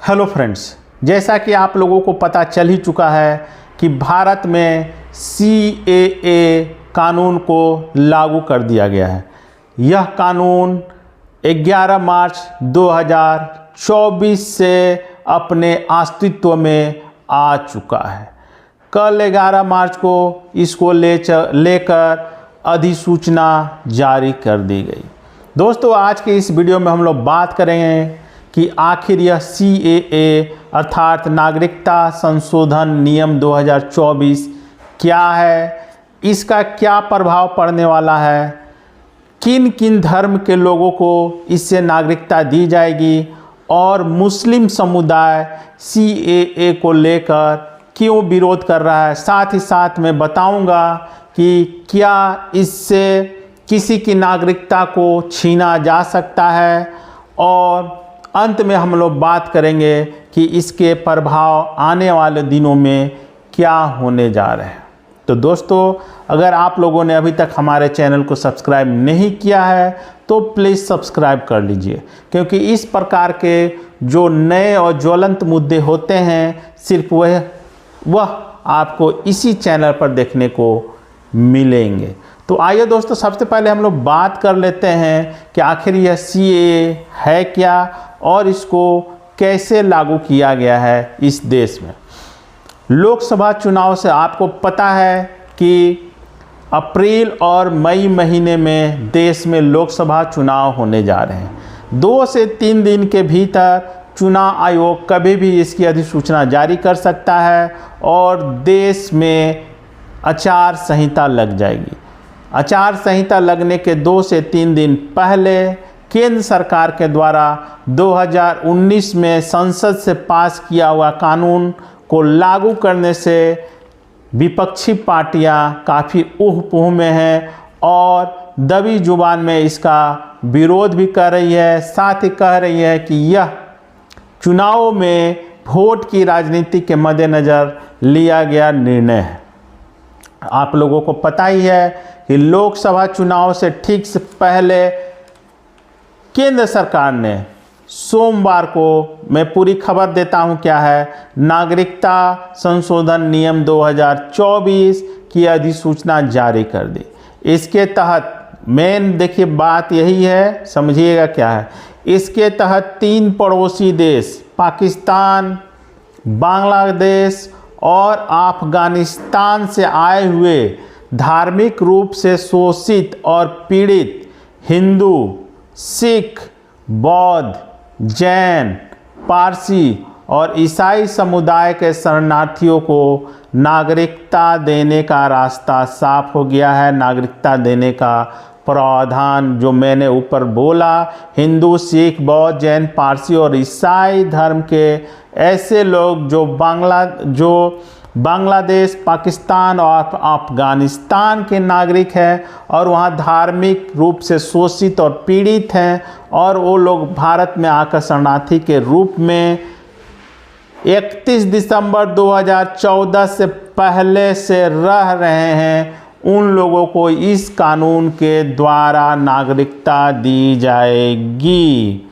Hello friends, जैसा कि आप लोगों को पता चल ही चुका है कि भारत में CAA कानून को लागू कर दिया गया है। यह कानून 11 मार्च 2024 से अपने अस्तित्व में आ चुका है। कल 11 मार्च को इसको लेकर अधिसूचना जारी कर दी गई। दोस्तों, आज के इस वीडियो में हम लोग बात करेंगे कि आखिर यह CAA अर्थात नागरिकता संशोधन नियम 2024 क्या है, इसका क्या प्रभाव पड़ने वाला है, किन किन धर्म के लोगों को इससे नागरिकता दी जाएगी और मुस्लिम समुदाय CAA को लेकर क्यों विरोध कर रहा है। साथ ही साथ मैं बताऊंगा कि क्या इससे किसी की नागरिकता को छीना जा सकता है और अंत में हम लोग बात करेंगे कि इसके प्रभाव आने वाले दिनों में क्या होने जा रहे हैं। तो दोस्तों, अगर आप लोगों ने अभी तक हमारे चैनल को सब्सक्राइब नहीं किया है तो प्लीज़ सब्सक्राइब कर लीजिए, क्योंकि इस प्रकार के जो नए और ज्वलंत मुद्दे होते हैं सिर्फ वह आपको इसी चैनल पर देखने को मिलेंगे। तो आइए दोस्तों, सबसे पहले हम लोग बात कर लेते हैं कि आखिर यह CAA है क्या और इसको कैसे लागू किया गया है इस देश में। लोकसभा चुनाव से आपको पता है कि अप्रैल और मई महीने में देश में लोकसभा चुनाव होने जा रहे हैं। 2 से 3 दिन के भीतर चुनाव आयोग कभी भी इसकी अधिसूचना जारी कर सकता है और देश में आचार संहिता लग जाएगी। आचार संहिता लगने के 2 से 3 दिन पहले केंद्र सरकार के द्वारा 2019 में संसद से पास किया हुआ कानून को लागू करने से विपक्षी पार्टियां काफ़ी ऊह-पुह में हैं और दबी जुबान में इसका विरोध भी कर रही है। साथ ही कह रही है कि यह चुनावों में वोट की राजनीति के मद्देनज़र लिया गया निर्णय है। आप लोगों को पता ही है कि लोकसभा चुनाव से ठीक से पहले केंद्र सरकार ने सोमवार को, मैं पूरी खबर देता हूं क्या है, नागरिकता संशोधन नियम 2024 की अधिसूचना जारी कर दी। इसके तहत मेन देखिए बात यही है, समझिएगा क्या है। इसके तहत 3 पड़ोसी देश पाकिस्तान, बांग्लादेश और अफगानिस्तान से आए हुए धार्मिक रूप से शोषित और पीड़ित हिंदू, सिख, बौद्ध, जैन, पारसी और ईसाई समुदाय के शरणार्थियों को नागरिकता देने का रास्ता साफ हो गया है। नागरिकता देने का प्रावधान जो मैंने ऊपर बोला, हिंदू, सिख, बौद्ध, जैन, पारसी और ईसाई धर्म के ऐसे लोग जो बांग्लादेश, पाकिस्तान और अफगानिस्तान के नागरिक हैं और वहाँ धार्मिक रूप से शोषित और पीड़ित हैं और वो लोग भारत में आकर शरणार्थी के रूप में 31 दिसंबर 2014 से पहले से रह रहे हैं, उन लोगों को इस कानून के द्वारा नागरिकता दी जाएगी।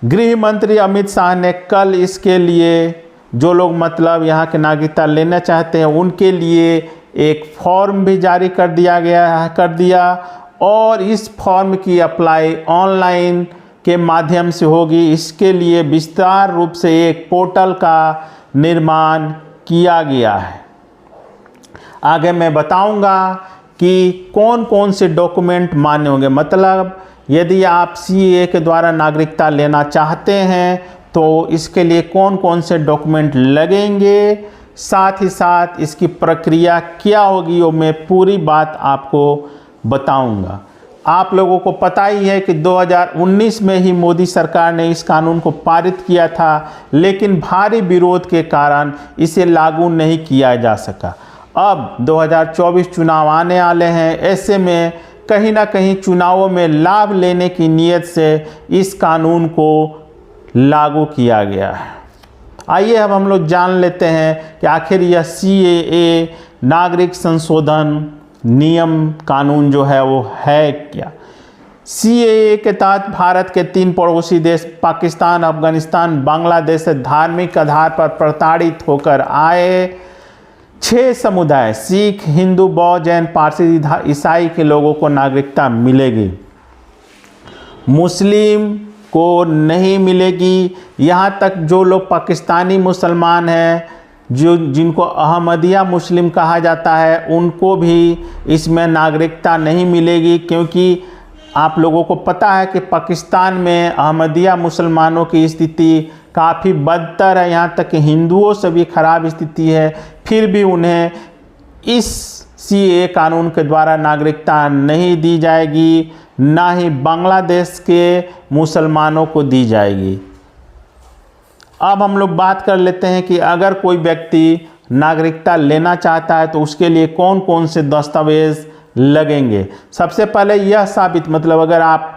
गृह मंत्री अमित शाह ने कल इसके लिए जो लोग मतलब यहाँ के नागरिकता लेना चाहते हैं उनके लिए एक फॉर्म भी जारी कर दिया और इस फॉर्म की अप्लाई ऑनलाइन के माध्यम से होगी। इसके लिए विस्तार रूप से एक पोर्टल का निर्माण किया गया है। आगे मैं बताऊंगा कि कौन कौन से डॉक्यूमेंट मान्य होंगे। मतलब यदि आप CAA के द्वारा नागरिकता लेना चाहते हैं तो इसके लिए कौन कौन से डॉक्यूमेंट लगेंगे, साथ ही साथ इसकी प्रक्रिया क्या होगी, वो मैं पूरी बात आपको बताऊंगा। आप लोगों को पता ही है कि 2019 में ही मोदी सरकार ने इस कानून को पारित किया था, लेकिन भारी विरोध के कारण इसे लागू नहीं किया जा सका। अब 2024 चुनाव आने वाले हैं, ऐसे में कहीं ना कहीं चुनावों में लाभ लेने की नीयत से इस कानून को लागू किया गया है। आइए अब हम लोग जान लेते हैं कि आखिर यह CAA नागरिक संशोधन नियम कानून जो है वो है क्या। CAA के तहत भारत के 3 पड़ोसी देश पाकिस्तान, अफगानिस्तान, बांग्लादेश से धार्मिक आधार पर प्रताड़ित होकर आए 6 समुदाय सिख, हिंदू, बौद्ध, जैन, पारसी, ईसाई के लोगों को नागरिकता मिलेगी, मुस्लिम को नहीं मिलेगी। यहाँ तक जो लोग पाकिस्तानी मुसलमान हैं, जिनको अहमदिया मुस्लिम कहा जाता है, उनको भी इसमें नागरिकता नहीं मिलेगी, क्योंकि आप लोगों को पता है कि पाकिस्तान में अहमदिया मुसलमानों की स्थिति काफ़ी बदतर है, यहाँ तक कि हिंदुओं से भी ख़राब स्थिति है, फिर भी उन्हें इस CAA कानून के द्वारा नागरिकता नहीं दी जाएगी, ना ही बांग्लादेश के मुसलमानों को दी जाएगी। अब हम लोग बात कर लेते हैं कि अगर कोई व्यक्ति नागरिकता लेना चाहता है तो उसके लिए कौन कौन से दस्तावेज़ लगेंगे। सबसे पहले यह साबित, मतलब अगर आप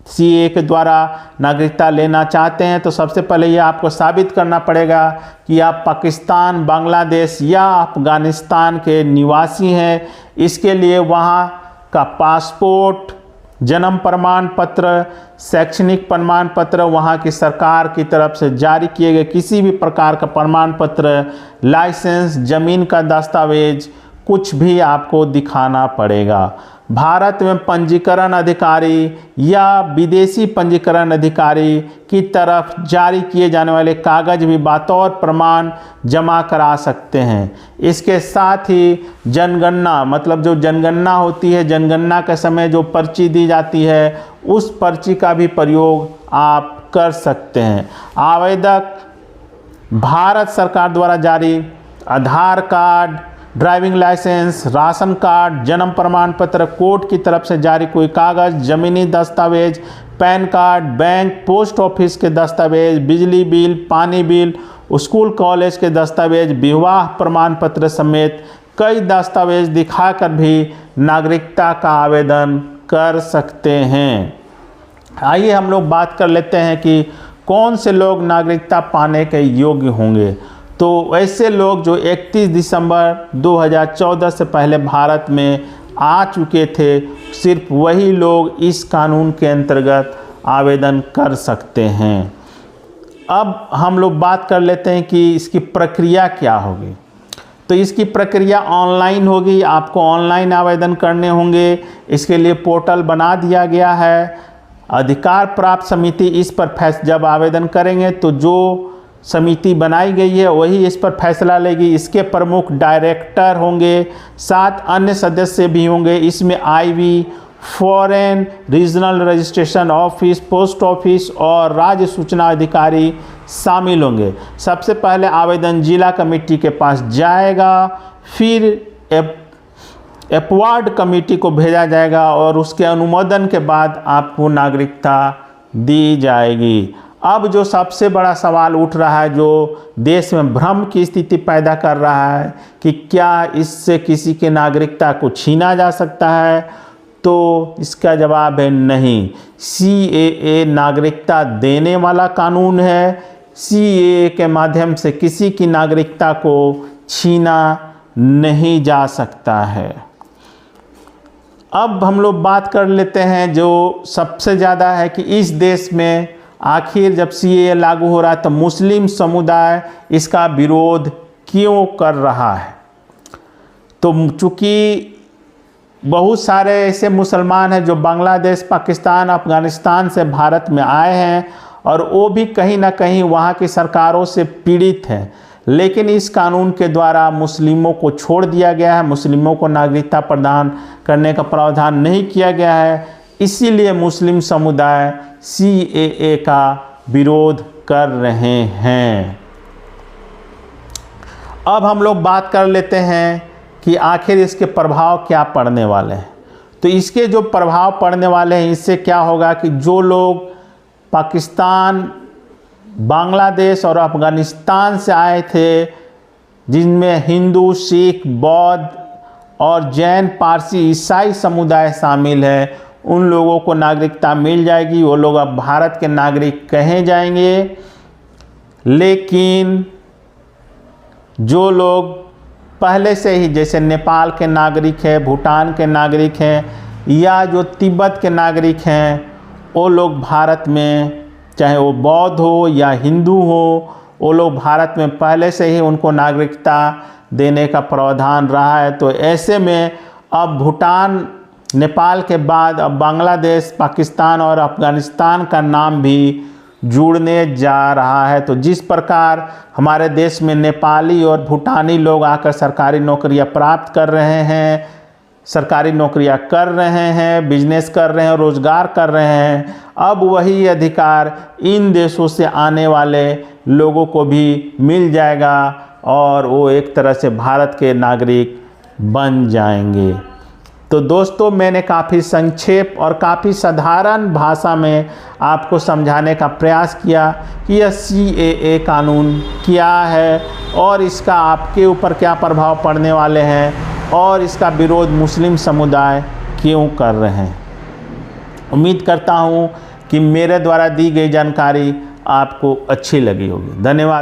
CAA के द्वारा नागरिकता लेना चाहते हैं तो सबसे पहले यह आपको साबित करना पड़ेगा कि आप पाकिस्तान, बांग्लादेश या अफगानिस्तान के निवासी हैं। इसके लिए वहाँ का पासपोर्ट, जन्म प्रमाण पत्र, शैक्षणिक प्रमाण पत्र, वहाँ की सरकार की तरफ से जारी किए गए किसी भी प्रकार का प्रमाण पत्र, लाइसेंस, ज़मीन का दस्तावेज, कुछ भी आपको दिखाना पड़ेगा। भारत में पंजीकरण अधिकारी या विदेशी पंजीकरण अधिकारी की तरफ जारी किए जाने वाले कागज़ भी बतौर प्रमाण जमा करा सकते हैं। इसके साथ ही जनगणना, मतलब जो जनगणना होती है, जनगणना के समय जो पर्ची दी जाती है, उस पर्ची का भी प्रयोग आप कर सकते हैं। आवेदक भारत सरकार द्वारा जारी Aadhaar card, driving licence, ration card, जन्म प्रमाण पत्र, कोर्ट की तरफ से जारी कोई कागज़, ज़मीनी दस्तावेज, pan card, bank, post office के दस्तावेज, बिजली बिल, पानी बिल, स्कूल कॉलेज के दस्तावेज, विवाह प्रमाण पत्र समेत कई दस्तावेज दिखाकर भी नागरिकता का आवेदन कर सकते हैं। आइए हम लोग बात कर लेते हैं कि कौन से लोग नागरिकता पाने के योग्य होंगे। तो ऐसे लोग जो 31 दिसंबर 2014 से पहले भारत में आ चुके थे, सिर्फ वही लोग इस कानून के अंतर्गत आवेदन कर सकते हैं। अब हम लोग बात कर लेते हैं कि इसकी प्रक्रिया क्या होगी। तो इसकी प्रक्रिया ऑनलाइन होगी, आपको ऑनलाइन आवेदन करने होंगे। इसके लिए पोर्टल बना दिया गया है। अधिकार प्राप्त समिति इस पर जब आवेदन करेंगे तो जो समिति बनाई गई है वही इस पर फैसला लेगी। इसके प्रमुख डायरेक्टर होंगे, 7 अन्य सदस्य भी होंगे। इसमें IV, foreign regional registration office, post office और राज्य सूचना अधिकारी शामिल होंगे। सबसे पहले आवेदन जिला कमेटी के पास जाएगा, फिर अपवार्ड कमेटी को भेजा जाएगा और उसके अनुमोदन के बाद आपको नागरिकता दी जाएगी। अब जो सबसे बड़ा सवाल उठ रहा है, जो देश में भ्रम की स्थिति पैदा कर रहा है कि क्या इससे किसी की नागरिकता को छीना जा सकता है, तो इसका जवाब है नहीं। CAA नागरिकता देने वाला कानून है। CAA के माध्यम से किसी की नागरिकता को छीना नहीं जा सकता है। अब हम लोग बात कर लेते हैं जो सबसे ज़्यादा है कि इस देश में आखिर जब CAA लागू हो रहा है तो मुस्लिम समुदाय इसका विरोध क्यों कर रहा है। तो चूँकि बहुत सारे ऐसे मुसलमान हैं जो बांग्लादेश, पाकिस्तान, अफगानिस्तान से भारत में आए हैं और वो भी कहीं ना कहीं वहाँ की सरकारों से पीड़ित हैं, लेकिन इस कानून के द्वारा मुस्लिमों को छोड़ दिया गया है, मुस्लिमों को नागरिकता प्रदान करने का प्रावधान नहीं किया गया है। इसीलिए मुस्लिम समुदाय CAA का विरोध कर रहे हैं। अब हम लोग बात कर लेते हैं कि आखिर इसके प्रभाव क्या पड़ने वाले हैं। तो इसके जो प्रभाव पड़ने वाले हैं, इससे क्या होगा कि जो लोग पाकिस्तान, बांग्लादेश और अफगानिस्तान से आए थे, जिनमें हिंदू, सिख, बौद्ध और जैन, पारसी, ईसाई समुदाय शामिल है, उन लोगों को नागरिकता मिल जाएगी। वो लोग अब भारत के नागरिक कहे जाएंगे। लेकिन जो लोग पहले से ही, जैसे नेपाल के नागरिक हैं, भूटान के नागरिक हैं, या जो तिब्बत के नागरिक हैं वो लोग भारत में, चाहे वो बौद्ध हो या हिंदू हो, वो लोग भारत में पहले से ही उनको नागरिकता देने का प्रावधान रहा है। तो ऐसे में अब भूटान, नेपाल के बाद अब बांग्लादेश, पाकिस्तान और अफ़गानिस्तान का नाम भी जुड़ने जा रहा है। तो जिस प्रकार हमारे देश में नेपाली और भूटानी लोग आकर सरकारी नौकरियां प्राप्त कर रहे हैं, सरकारी नौकरियां कर रहे हैं, बिजनेस कर रहे हैं, रोज़गार कर रहे हैं, अब वही अधिकार इन देशों से आने वाले लोगों को भी मिल जाएगा और वो एक तरह से भारत के नागरिक बन जाएंगे। तो दोस्तों, मैंने काफ़ी संक्षेप और काफ़ी साधारण भाषा में आपको समझाने का प्रयास किया कि यह CAA कानून क्या है और इसका आपके ऊपर क्या प्रभाव पड़ने वाले हैं और इसका विरोध मुस्लिम समुदाय क्यों कर रहे हैं। उम्मीद करता हूँ कि मेरे द्वारा दी गई जानकारी आपको अच्छी लगी होगी। धन्यवाद।